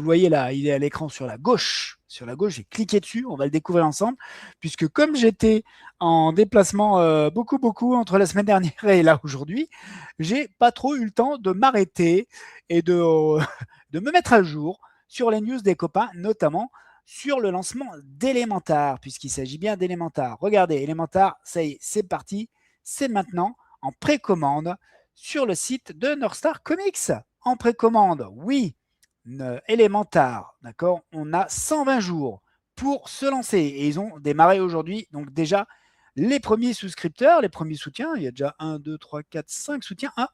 Vous le voyez là, il est à l'écran sur la gauche. Sur la gauche, j'ai cliqué dessus, on va le découvrir ensemble, puisque comme j'étais en déplacement beaucoup entre la semaine dernière et là aujourd'hui, j'ai pas trop eu le temps de m'arrêter et de me mettre à jour sur les news des copains, notamment sur le lancement d'Elementar, puisqu'il s'agit bien d'Elementar. Regardez, Elementar, ça y est, c'est parti, c'est maintenant en précommande sur le site de North Star Comics. En précommande, oui, Elementar, d'accord, on a 120 jours pour se lancer et ils ont démarré aujourd'hui. Donc déjà, les premiers souscripteurs, les premiers soutiens, il y a déjà 1, 2, 3, 4, 5 soutiens. Ah,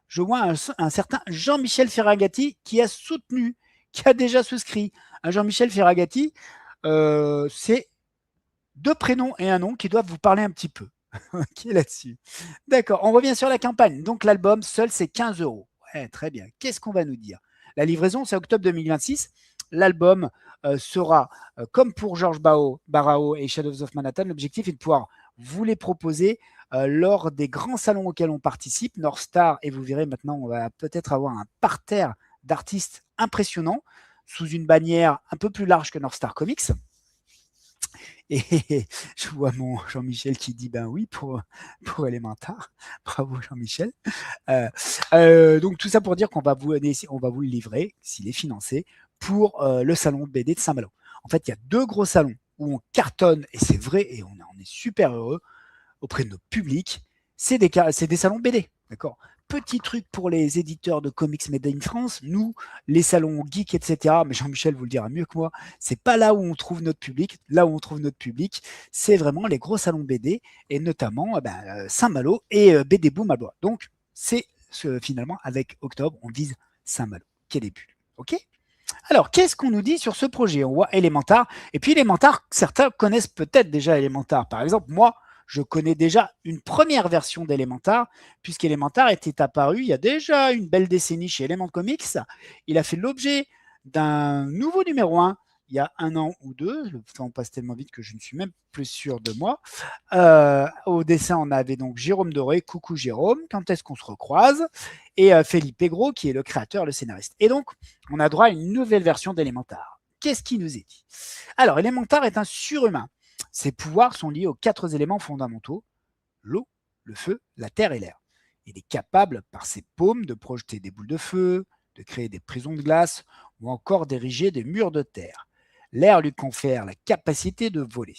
je vois un certain Jean-Michel Ferragati qui a soutenu, qui a déjà souscrit. Un Jean-Michel Ferragati, c'est 2 prénoms et un nom qui doivent vous parler un petit peu. Ok, là-dessus. D'accord, on revient sur la campagne. Donc l'album seul, c'est 15 euros. Ouais, très bien. Qu'est-ce qu'on va nous dire? La livraison, c'est octobre 2026. L'album sera, comme pour Georges Barao et Shadows of Manhattan, l'objectif est de pouvoir vous les proposer lors des grands salons auxquels on participe, North Star, et vous verrez maintenant, on va peut-être avoir un parterre d'artistes impressionnants sous une bannière un peu plus large que North Star Comics. Et je vois mon Jean-Michel qui dit ben oui pour Elementar. Bravo Jean-Michel. Donc tout ça pour dire qu'on va vous le livrer, s'il est financé, pour le salon de BD de Saint-Malo. En fait, il y a 2 gros salons où on cartonne, et c'est vrai, et on est super heureux auprès de notre public, c'est des salons BD. D'accord. Petit truc pour les éditeurs de comics made in France, nous, les salons geeks, etc., mais Jean-Michel vous le dira mieux que moi, c'est pas là où on trouve notre public. Là où on trouve notre public, c'est vraiment les gros salons BD, et notamment Saint-Malo et BD Boom à Blois. Donc, c'est finalement, avec octobre, on vise Saint-Malo. Quel début. OK. Alors, qu'est-ce qu'on nous dit sur ce projet? On voit Elementar. Et puis Elementar, certains connaissent peut-être déjà Elementar. Par exemple, moi, je connais déjà une première version d'Elementar, puisqu'Elementar était apparu il y a déjà une belle décennie chez Element Comics. Il a fait l'objet d'un nouveau numéro 1 il y a 1 an ou 2. Le temps passe tellement vite que je ne suis même plus sûr de moi. Au dessin, on avait donc Jérôme Doré. Coucou Jérôme, quand est-ce qu'on se recroise? Et Felipe Gros, qui est le créateur, le scénariste. Et donc, on a droit à une nouvelle version d'Elementar. Qu'est-ce qui nous est dit? Alors, Elementar est un surhumain. Ses pouvoirs sont liés aux 4 éléments fondamentaux, l'eau, le feu, la terre et l'air. Il est capable, par ses paumes, de projeter des boules de feu, de créer des prisons de glace ou encore d'ériger des murs de terre. L'air lui confère la capacité de voler.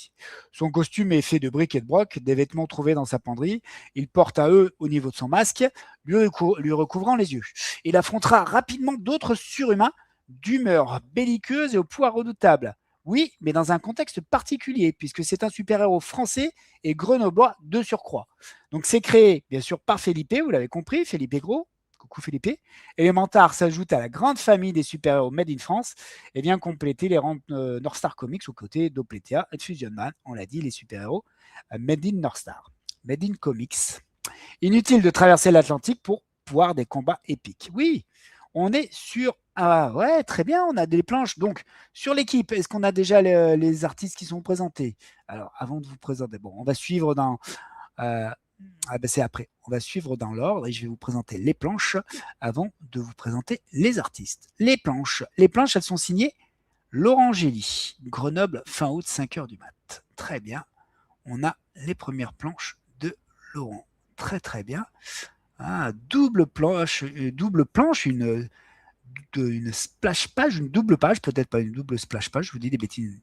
Son costume est fait de briques et de broc, des vêtements trouvés dans sa penderie. Il porte à eux au niveau de son masque, lui recouvrant les yeux. Il affrontera rapidement d'autres surhumains d'humeur belliqueuse et au pouvoir redoutable. Oui, mais dans un contexte particulier, puisque c'est un super-héros français et grenoblois de surcroît. Donc c'est créé, bien sûr, par Felipe, vous l'avez compris, Felipe Gros. Coucou Felipe. Elementar s'ajoute à la grande famille des super-héros Made in France et vient compléter les rangs North Star Comics aux côtés d'Opletea et de Fusion Man. On l'a dit, les super-héros Made in North Star. Made in Comics. Inutile de traverser l'Atlantique pour voir des combats épiques. Oui, on est sur... Ah ouais, très bien, on a des planches. Donc, sur l'équipe, est-ce qu'on a déjà les artistes qui sont présentés? Alors, avant de vous présenter, bon, on va suivre dans... c'est après. On va suivre dans l'ordre et je vais vous présenter les planches avant de vous présenter les artistes. Les planches, elles sont signées Laurent Gély, Grenoble, fin août, 5h du mat. Très bien. On a les premières planches de Laurent. Très très bien. Ah, double planche, une splash page, une double page, peut-être pas une double splash page, je vous dis des bêtises.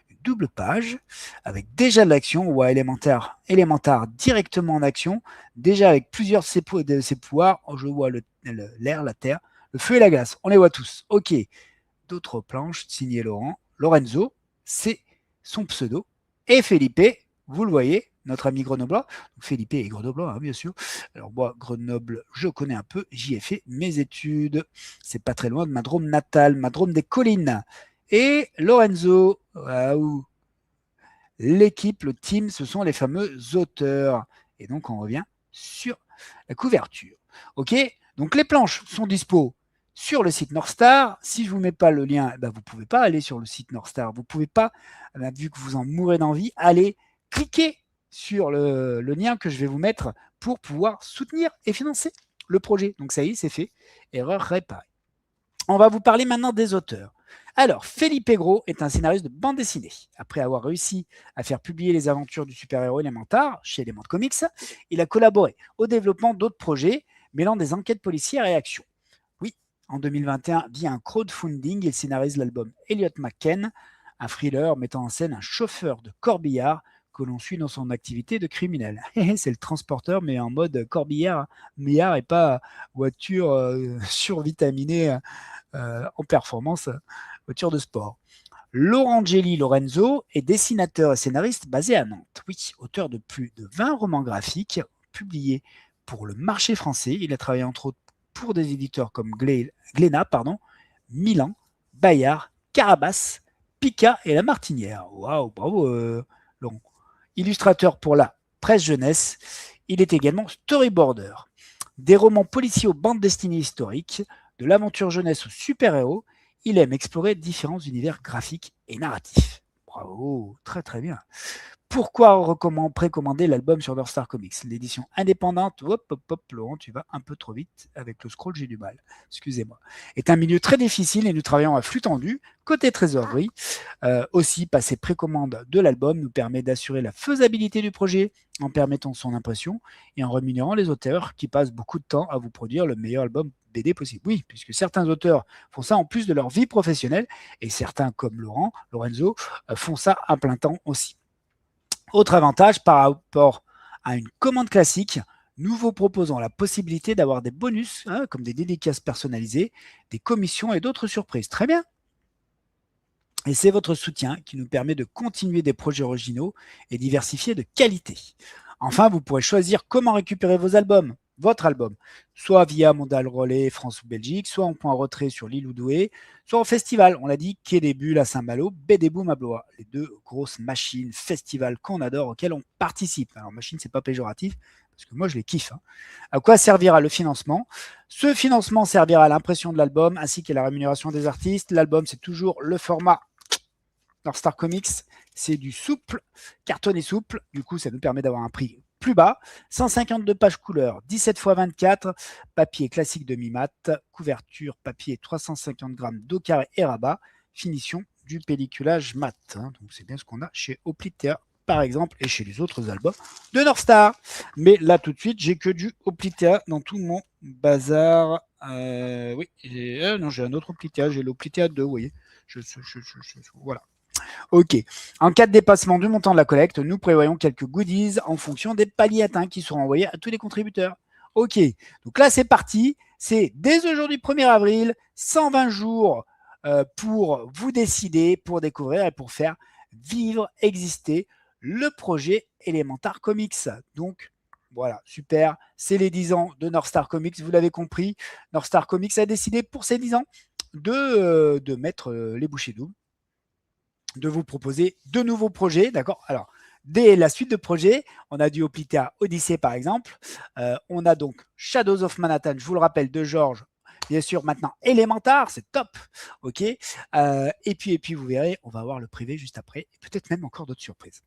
Une double page avec déjà de l'action, ou élémentaire directement en action, déjà avec plusieurs de ses pouvoirs. Je vois l'air, la terre, le feu et la glace. On les voit tous. Ok. D'autres planches signées Laurent. Lorenzo, c'est son pseudo. Et Felipe, vous le voyez, notre ami grenoblois. Felipe est grenoblois, hein, bien sûr. Alors moi, Grenoble, je connais un peu. J'y ai fait mes études. C'est pas très loin de ma Drôme natale, ma Drôme des collines. Et Lorenzo, waouh, l'équipe, le team, ce sont les fameux auteurs. Et donc, on revient sur la couverture. OK? Donc, les planches sont dispo sur le site North Star. Si je ne vous mets pas le lien, vous ne pouvez pas aller sur le site North Star. Vous ne pouvez pas, vu que vous en mourrez d'envie, aller cliquer sur le lien que je vais vous mettre pour pouvoir soutenir et financer le projet. Donc, ça y est, c'est fait. Erreur réparée. On va vous parler maintenant des auteurs. Alors, Felipe Gros est un scénariste de bande dessinée. Après avoir réussi à faire publier les aventures du super-héros Elementar chez Element Comics, il a collaboré au développement d'autres projets mêlant des enquêtes policières et actions. Oui, en 2021, via un crowdfunding, il scénarise l'album Elliot McKen, un thriller mettant en scène un chauffeur de corbillard que l'on suit dans son activité de criminel. C'est le transporteur, mais en mode corbillard et pas voiture survitaminée en performance, voiture de sport. Laurangeli Lorenzo est dessinateur et scénariste basé à Nantes. Oui, auteur de plus de 20 romans graphiques publiés pour le marché français. Il a travaillé entre autres pour des éditeurs comme Glénat, Milan, Bayard, Carabas, Pika et La Martinière. Waouh, bravo Laurent. Illustrateur pour la presse jeunesse, il est également storyboarder. Des romans policiers aux bandes dessinées historiques, de l'aventure jeunesse aux super-héros, il aime explorer différents univers graphiques et narratifs. Bravo, très très bien. Pourquoi précommander l'album sur North Star Comics? L'édition indépendante, Laurent, tu vas un peu trop vite avec le scroll, j'ai du mal, excusez-moi. Est un milieu très difficile et nous travaillons à flux tendu. Côté trésorerie, aussi passer précommande de l'album nous permet d'assurer la faisabilité du projet en permettant son impression et en rémunérant les auteurs qui passent beaucoup de temps à vous produire le meilleur album BD possible. Oui, puisque certains auteurs font ça en plus de leur vie professionnelle et certains comme Lorenzo, font ça à plein temps aussi. Autre avantage par rapport à une commande classique, nous vous proposons la possibilité d'avoir des bonus, comme des dédicaces personnalisées, des commissions et d'autres surprises. Très bien. Et c'est votre soutien qui nous permet de continuer des projets originaux et diversifiés de qualité. Enfin, vous pourrez choisir comment récupérer vos albums, votre album, soit via Mondial Relais France ou Belgique, soit en point retrait sur l'île ou Douai, soit en festival, on l'a dit, Quai des Bulles à Saint-Malo, BD Boom à Blois, les deux grosses machines, festivals qu'on adore, auxquels on participe. Alors machine, c'est pas péjoratif, parce que moi je les kiffe. À quoi servira le financement? Ce financement servira à l'impression de l'album ainsi qu'à la rémunération des artistes. L'album, c'est toujours le format North Star Comics, c'est du souple, cartonné souple. Du coup, ça nous permet d'avoir un prix plus bas. 152 pages couleur, 17 x 24, papier classique demi-mat, couverture papier 350 grammes d'eau carré et rabat, finition du pelliculage mat. Donc, c'est bien ce qu'on a chez Hoplitea, par exemple, et chez les autres albums de North Star. Mais là, tout de suite, j'ai que du Hoplitea dans tout mon bazar. Oui, non, j'ai un autre Hoplitea, j'ai l'Hoplitea 2, vous voyez. Voilà. Ok. En cas de dépassement du montant de la collecte, nous prévoyons quelques goodies en fonction des paliers atteints qui seront envoyés à tous les contributeurs. Ok. Donc là, c'est parti. C'est dès aujourd'hui 1er avril, 120 jours pour vous décider, pour découvrir et pour faire vivre, exister le projet Elementar Comics. Donc, voilà, super. C'est les 10 ans de North Star Comics, vous l'avez compris. North Star Comics a décidé pour ces 10 ans de mettre les bouchées doubles, de vous proposer de nouveaux projets, d'accord? Alors, dès la suite de projets, on a du Hoplitea Odyssey par exemple, on a donc Shadows of Manhattan, je vous le rappelle, de Georges, bien sûr maintenant Elementar, c'est top, ok, et puis vous verrez, on va voir le privé juste après, et peut-être même encore d'autres surprises.